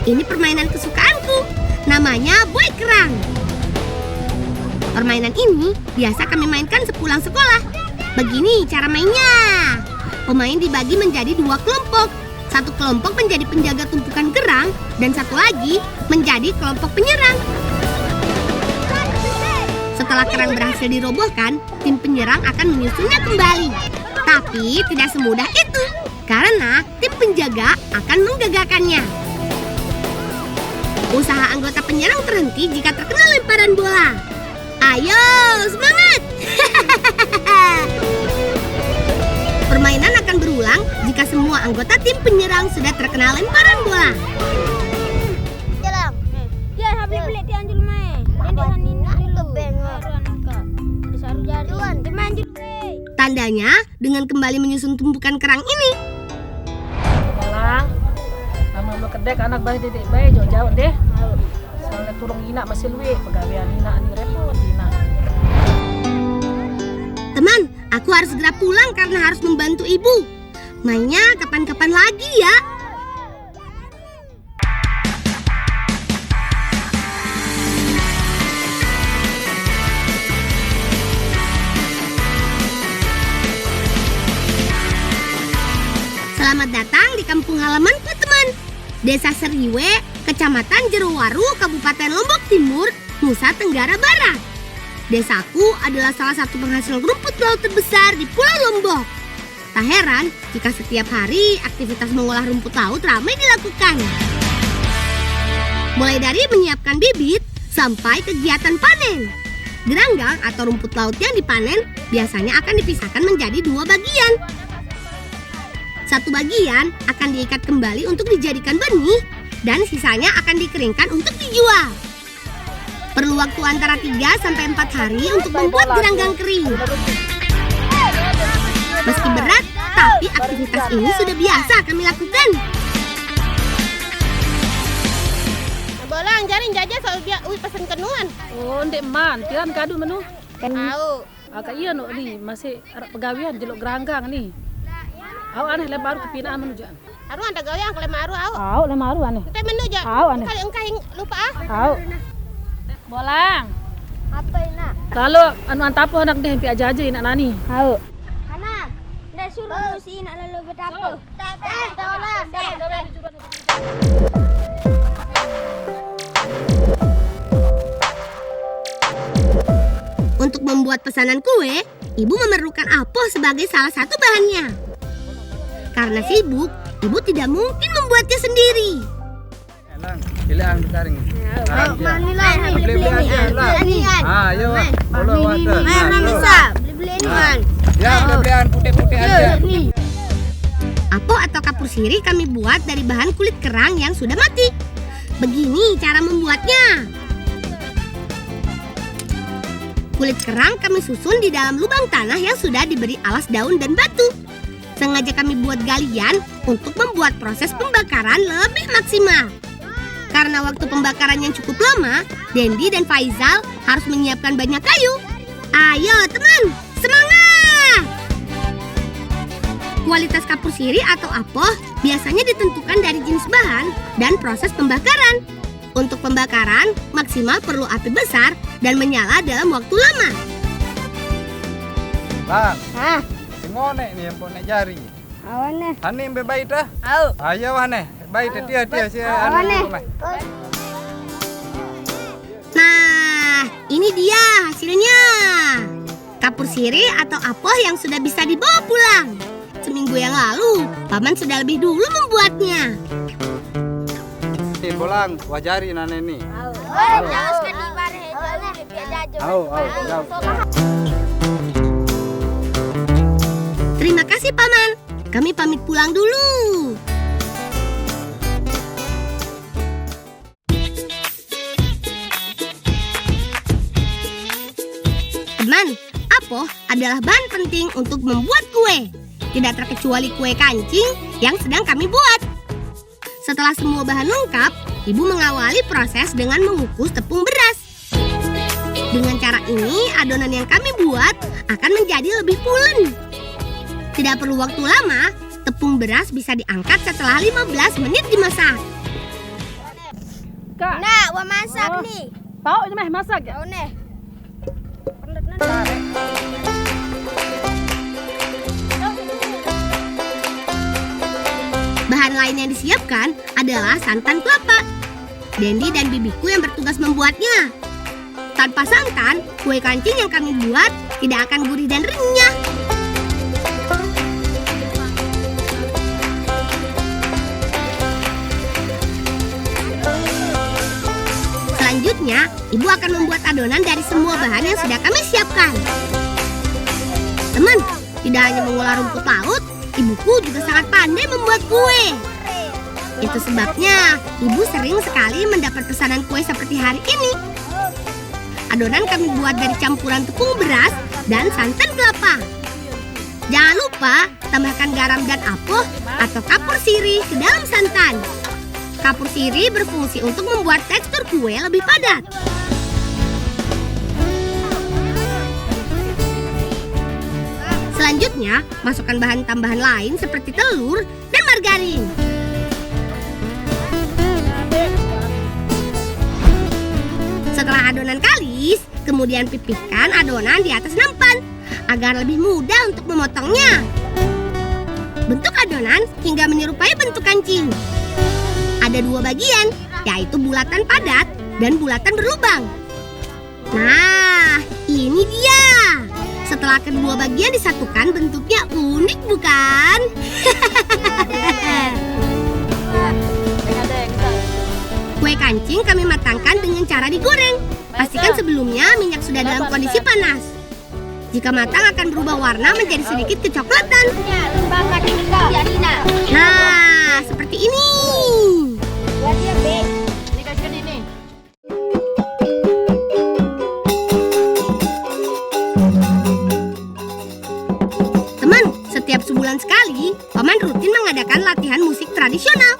Ini permainan kesukaanku. Namanya Boy Kerang. Permainan ini biasa kami mainkan sepulang sekolah. Begini cara mainnya. Pemain dibagi menjadi 2 kelompok. Satu kelompok menjadi penjaga tumpukan kerang dan satu lagi menjadi kelompok penyerang. Setelah kerang berhasil dirobohkan, tim penyerang akan menyusunnya kembali. Tapi tidak semudah itu, karena tim penjaga akan menggagalkannya. Usaha anggota penyerang terhenti jika terkena lemparan bola. Ayo, semangat! Permainan akan berulang jika semua anggota tim penyerang sudah terkena lemparan bola. Tandanya dengan kembali menyusun tumpukan kerang ini. Malang, nama lo kedek anak bayi titik bayi jauh deh. Soalnya turun ina masih luwe pegawaian ina ani repot ina. Teman, aku harus segera pulang karena harus membantu ibu. Mainnya kapan-kapan lagi ya. Selamat datang di kampung halamanku, teman. Desa Seriwe, Kecamatan Jerowaru, Kabupaten Lombok Timur, Nusa Tenggara Barat. Desaku adalah salah satu penghasil rumput laut terbesar di Pulau Lombok. Tak heran jika setiap hari aktivitas mengolah rumput laut ramai dilakukan. Mulai dari menyiapkan bibit sampai kegiatan panen. Geranggang atau rumput laut yang dipanen biasanya akan dipisahkan menjadi 2 bagian. Satu bagian akan diikat kembali untuk dijadikan benih dan sisanya akan dikeringkan untuk dijual. Perlu waktu antara 3-4 hari untuk membuat geranggang kering. Meski berat, tapi aktivitas ini sudah biasa kami lakukan. Bolang jaring jajah soal dia pesen kenuan. Oh, ndek man, tian kadu menu. Tahu. Agak iya no ni masih pegawaian jelok geranggang ni. Aw aneh lebar kepinaan menuju. Aru anda gawe yang kelemaru au. Aw lemaru aneh. Kita menuju. Aw aneh. Kali engkau lupa ah. Aw. Bolang. Apa ini? Kalau anu antapo anak deh pi aja ina nani. Tahu. Anak, Dah suruh si nak lalu betapa. Untuk membuat pesanan kue, ibu memerlukan apoh sebagai salah satu bahannya. Karena sibuk, ibu tidak mungkin membuatnya sendiri. Lang, pilihan betaring. Mani lah, Beli aja lah. Ayo, kalau ada. beli ini man. Ya, beli-belian putih-putih aja. Apoh atau kapur sirih kami buat dari bahan kulit kerang yang sudah mati. Begini cara membuatnya. Kulit kerang kami susun di dalam lubang tanah yang sudah diberi alas daun dan batu. Sengaja kami buat galian untuk membuat proses pembakaran lebih maksimal. Karena waktu pembakaran yang cukup lama, Dendi dan Faizal harus menyiapkan banyak kayu. Ayo teman, semangat! Kualitas kapur sirih atau apoh biasanya ditentukan dari jenis bahan dan proses pembakaran. Untuk pembakaran, maksimal perlu api besar dan menyala dalam waktu lama. Lang, Hah, ngone nih yang nek jari. awane. Hani mbe bayi dah. Au. Ayo wane, bayi dia si Awane. Nah, ini dia hasilnya. Kapur sirih atau apoh yang sudah bisa dibawa pulang. Seminggu yang lalu, Paman sudah lebih dulu membuatnya. Nih bolang, wajari nane nih. Jangan sekali bareh itu biar jajah. Au, jauh. Terima kasih Paman. Kami pamit pulang dulu. Teman, apoh adalah bahan penting untuk membuat kue. Tidak terkecuali kue kancing yang sedang kami buat. Setelah semua bahan lengkap, ibu mengawali proses dengan mengukus tepung beras. Dengan cara ini, adonan yang kami buat akan menjadi lebih pulen. Tidak perlu waktu lama, tepung beras bisa diangkat setelah 15 menit dimasak. Kak. Nak, buat masak ni. Pau je meh masak ya. Kau ni. Bahan lain yang disiapkan adalah santan kelapa. Dendi dan bibiku yang bertugas membuatnya. Tanpa santan, kue kancing yang kami buat tidak akan gurih dan renyah. Selanjutnya, ibu akan membuat adonan dari semua bahan yang sudah kami siapkan. Teman, tidak hanya mengolah rumput laut, ibuku juga sangat pandai membuat kue. Itu sebabnya ibu sering sekali mendapat pesanan kue seperti hari ini. Adonan kami buat dari campuran tepung beras dan santan kelapa. Jangan lupa tambahkan garam dan apoh atau kapur sirih ke dalam santan. Kapur sirih berfungsi untuk membuat tekstur kue lebih padat. Selanjutnya, masukkan bahan tambahan lain seperti telur dan margarin. Setelah adonan kalis, kemudian pipihkan adonan di atas nampan agar lebih mudah untuk memotongnya. Bentuk adonan hingga menyerupai bentuk kancing. Ada dua bagian, yaitu bulatan padat dan bulatan berlubang. Nah, ini dia. Setelah kedua bagian disatukan, bentuknya unik bukan? Kue kancing kami matangkan dengan cara digoreng. Pastikan sebelumnya minyak sudah dalam kondisi panas. Jika matang akan berubah warna menjadi sedikit kecoklatan. Nah, seperti ini. Teman, setiap sebulan sekali, Paman rutin mengadakan latihan musik tradisional.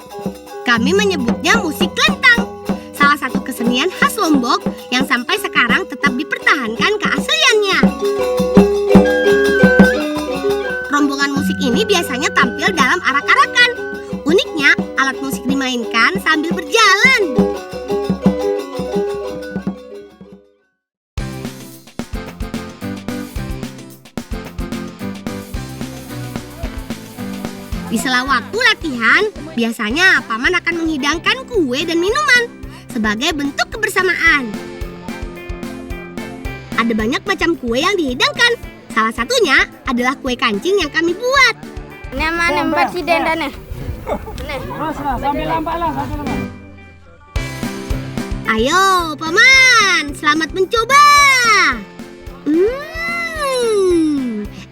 Kami menyebutnya musik lentang, salah satu kesenian khas Lombok yang sampai sekarang tetap dipertahankan keasliannya. Rombongan musik ini biasanya tampil dalam arak-arakan. Uniknya, alat musik dimainkan sambil berjalan. Di sela waktu latihan, biasanya Paman akan menghidangkan kue dan minuman sebagai bentuk kebersamaan. Ada banyak macam kue yang dihidangkan. Salah satunya adalah kue kancing yang kami buat. Ini mana presiden dan ni? Sambil lambat lah. Ayo, Paman, selamat mencoba.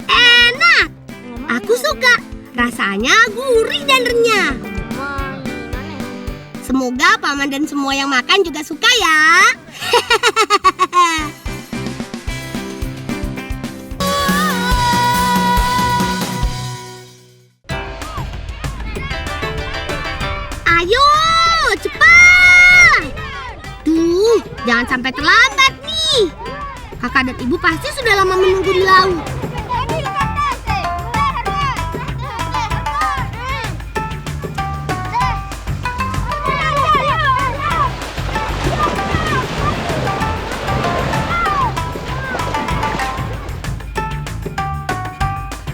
Enak. Aku suka. Rasanya gurih dan renyah. Semoga Paman dan semua yang makan juga suka ya. Ayo, cepat. Tuh, jangan sampai terlambat nih. Kakak dan ibu pasti sudah lama menunggu di laut.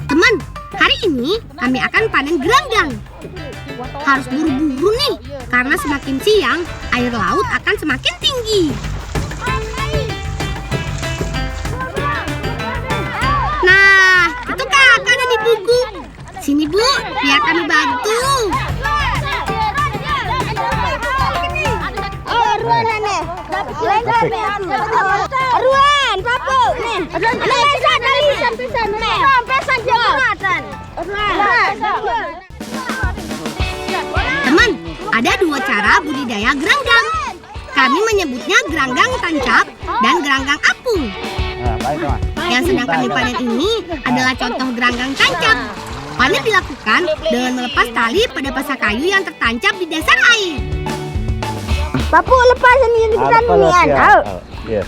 Teman, hari ini kami akan panen geranggang. Harus buru-buru nih, karena semakin siang, air laut akan semakin tinggi. Nah, itu kakak ada di buku. Sini Bu, biar kami bantu. Ruan ni. Ruan, papu ni. Pesan tali, pesan ni. Pesan jawatan. Teman, ada dua cara budidaya geranggang. Kami menyebutnya geranggang tancap dan geranggang apung. Yang sedang kami panen ini adalah contoh geranggang tancap. Panen dilakukan dengan melepas tali pada pasak kayu yang tertancap di dasar air. Papu lepas ni kita ni kan. Yes.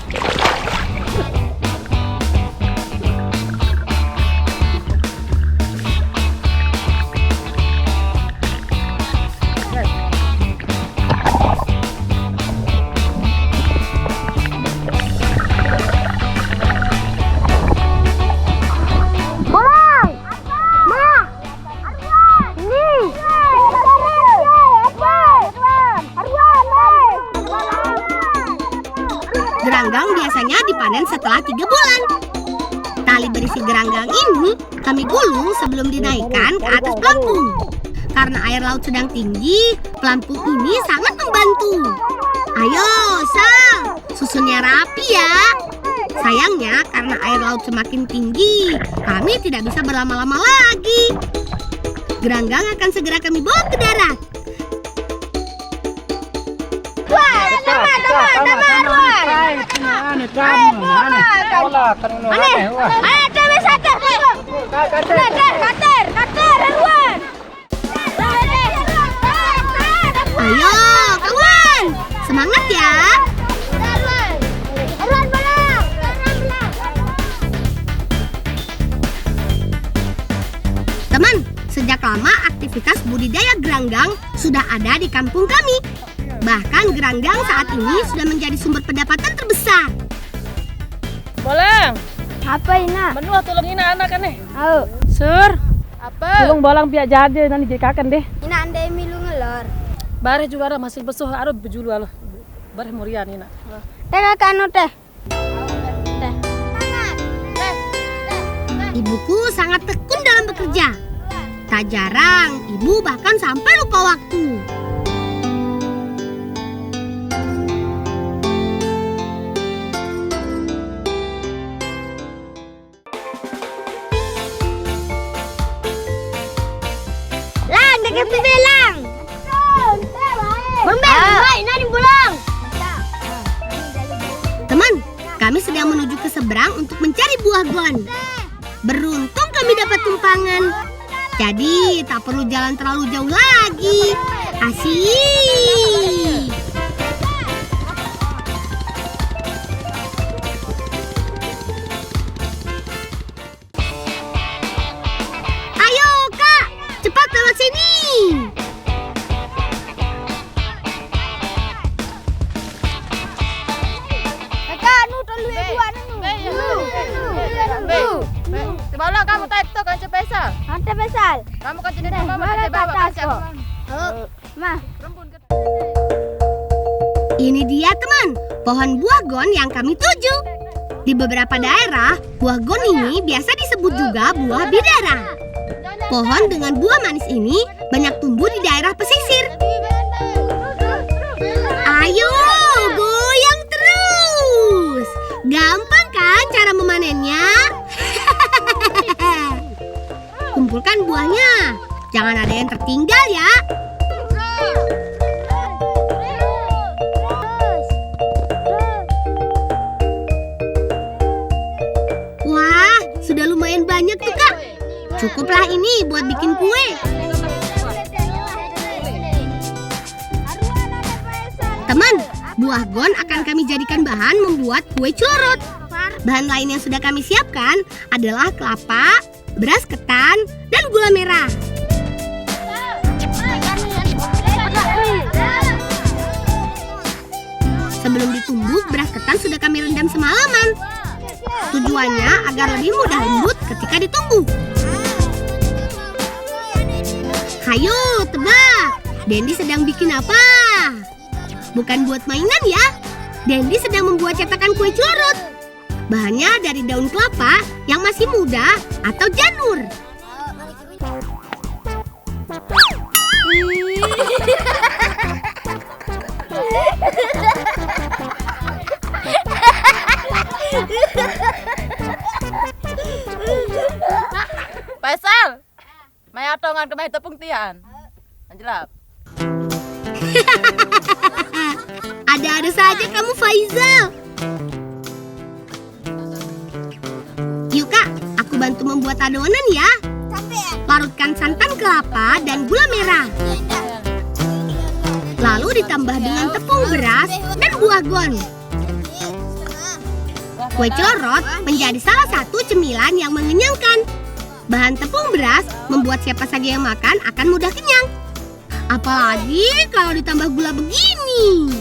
panen setelah 3 bulan. Tali berisi geranggang ini kami gulung sebelum dinaikkan ke atas pelampung. Karena air laut sedang tinggi, pelampung ini sangat membantu. Ayo, Sal, susunnya rapi ya. Sayangnya karena air laut semakin tinggi, kami tidak bisa berlama-lama lagi. Geranggang akan segera kami bawa ke darat. Ayo, kawan, semangat ya. Teman, sejak lama aktivitas budidaya geranggang sudah ada di kampung kami. Bahkan geranggang saat ini sudah menjadi sumber pendapatan terbesar. Bolang, Apa Ina? menua tolong Ina anak kan nih. Oh, Sur, Apa? tolong bolang biar jadi nanti jikakan deh. Ina andai milu ngelor. Bare juga ada masih besuh ada bejulu alo. Bare murian Ina. Tengah kanu teh. Ibuku sangat tekun dalam bekerja. Tak jarang, ibu bahkan sampai lupa waktu. Lang, dekat belang. Bembel, Ina di pulang. Teman, kami sedang menuju ke seberang untuk mencari buah gon. Beruntung kami dapat tumpangan. Jadi tak perlu jalan terlalu jauh lagi. Asik. Ayo Kak, cepat lewat sini. Kakak, nu tolu dua nu. Semalam kamu tadi tu kan cepesa. Ante besal. Kamu kan jadi mama Mana jadi bawa atas kan kok? Mah, Rembun ke Ini dia teman, pohon buah gon yang kami tuju. Di beberapa daerah, buah gon ini biasa disebut juga buah bidara. Pohon dengan buah manis ini banyak tumbuh di daerah pesisir. Ayo, goyang terus. Gampang kan cara memanennya? Kumpulkan buahnya, jangan ada yang tertinggal ya. Wah, sudah lumayan banyak tuh Kak. Cukuplah ini buat bikin kue. Teman, buah gon akan kami jadikan bahan membuat kue celorot. Bahan lain yang sudah kami siapkan adalah kelapa, beras ketan, dan gula merah. Sebelum ditumbuk, beras ketan sudah kami rendam semalaman. Tujuannya agar lebih mudah lembut ketika ditumbuk. Hayo, tebak. Dendi sedang bikin apa? Bukan buat mainan ya. Dendi sedang membuat cetakan kue celorot. Bahannya dari daun kelapa yang masih muda atau janur. Faisal. Maya tongan kemai tepung tian. Anjelap. Ada-ada saja kamu Faizal. Yuk Kak, aku bantu membuat adonan ya. Larutkan santan kelapa dan gula merah. Lalu ditambah dengan tepung beras dan buah gon. Kue celorot menjadi salah satu cemilan yang mengenyangkan. Bahan tepung beras membuat siapa saja yang makan akan mudah kenyang. Apalagi kalau ditambah gula begini.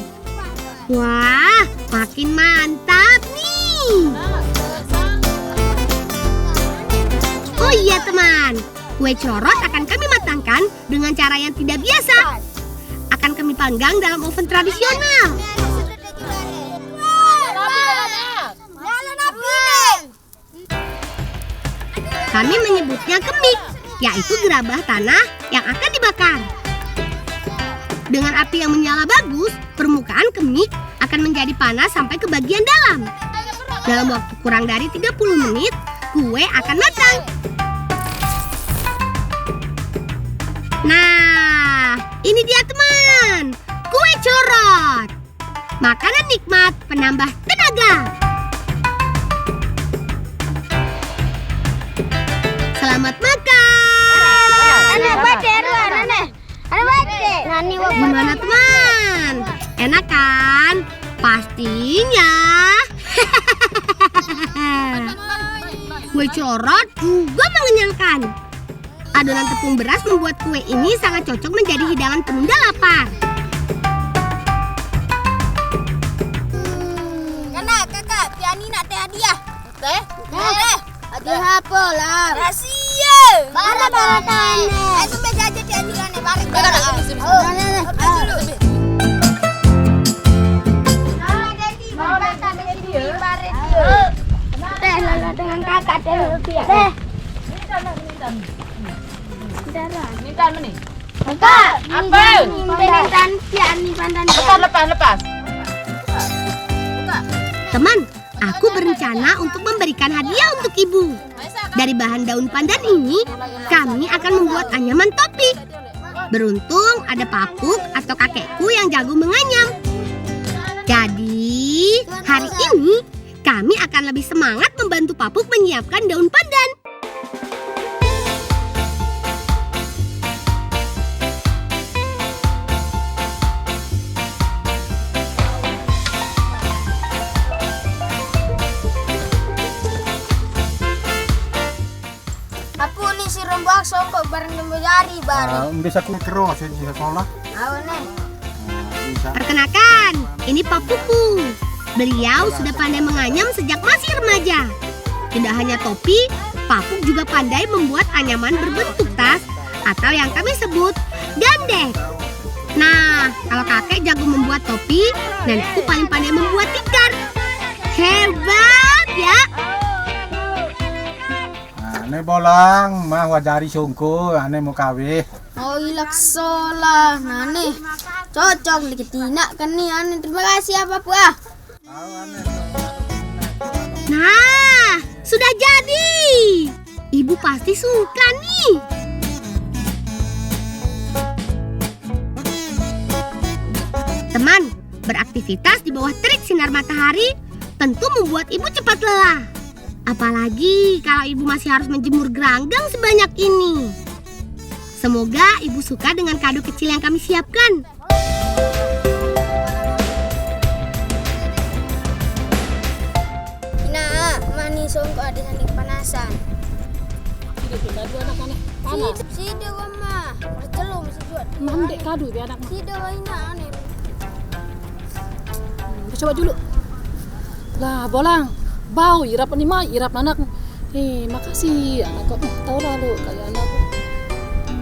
Wah, makin mantap nih. Oh iya teman, kue celorot akan kami matangkan dengan cara yang tidak biasa. Akan kami panggang dalam oven tradisional. Kami menyebutnya kemik, yaitu gerabah tanah yang akan dibakar. Dengan api yang menyala bagus, permukaan kemik akan menjadi panas sampai ke bagian dalam. Dalam waktu kurang dari 30 menit, kue akan matang. Nah, ini dia teman, kue corot. Makanan nikmat penambah tenaga. Selamat makan. Gimana teman? Enak kan? Pastinya. Kue corot juga mengenyangkan. Adonan tepung beras membuat kue ini sangat cocok menjadi hidangan penunda lapar. Kakak, Piani nak teh hadiah. Teh? Hadiah apa lah? Rahsia. Mana barang? Itu meja aja Piani kan barang. Teh lala dengan kakak teh rupiah. Teh. Minta mana ni? Kakak. Apa? Pintan Piani pandan. Lepas. Teman, aku berencana untuk memberikan hadiah untuk ibu. Dari bahan daun pandan ini, kami akan membuat anyaman topi. Beruntung ada papuk atau kakekku yang jago menganyam. Jadi, hari ini kami akan lebih semangat membantu papuk menyiapkan daun pandan. Aku ni si rembak sokok bareng jari bareng. Bisa ku terus di sekolah. Awalnya. Bisa. Perkenalkan, ini papuku. Beliau sudah pandai menganyam sejak masih remaja. Tidak hanya topi, papuk juga pandai membuat anyaman berbentuk tas atau yang kami sebut gandek. Nah, kalau kakek jago membuat topi, nenekku paling pandai membuat tikar. Hebat ya! Ane bolang, mah wajari sungku, ane mau kawin. Oh ilak solah, nane cocok dikit tinak kan nih ane. Terima kasih apa puah. Nah, sudah jadi. Ibu pasti suka nih. Teman, beraktivitas di bawah terik sinar matahari tentu membuat ibu cepat lelah. Apalagi kalau ibu masih harus menjemur geranggang sebanyak ini. Semoga ibu suka dengan kado kecil yang kami siapkan. Nah, manis songko ada sanding panasan. Kadu anak-anak panas. Sido mama, bercelum sejuat. Mandek kadu biar anak. Sido ina ane. Coba dulu. Lah, bolang. Bau irap ni mah irap anak. Makasih anak kok. Tahu lalu kayak anak.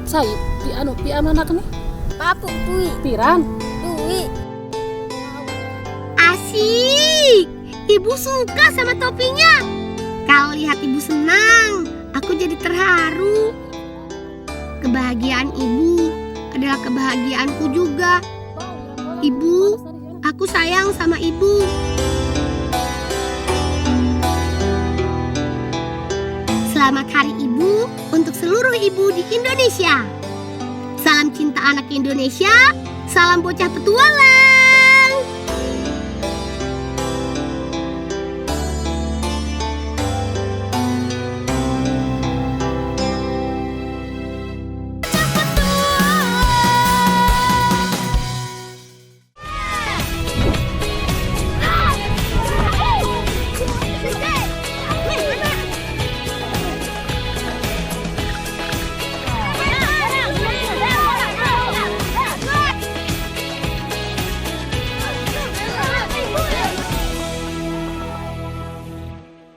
Saya pi anak ni. Papuk tui. Piran. Tui. Asik! Ibu suka sama topinya. Kalau lihat ibu senang, aku jadi terharu. Kebahagiaan ibu adalah kebahagiaanku juga. Ibu, aku sayang sama ibu. Selamat Hari Ibu untuk seluruh ibu di Indonesia. Salam cinta anak Indonesia, salam bocah petualang.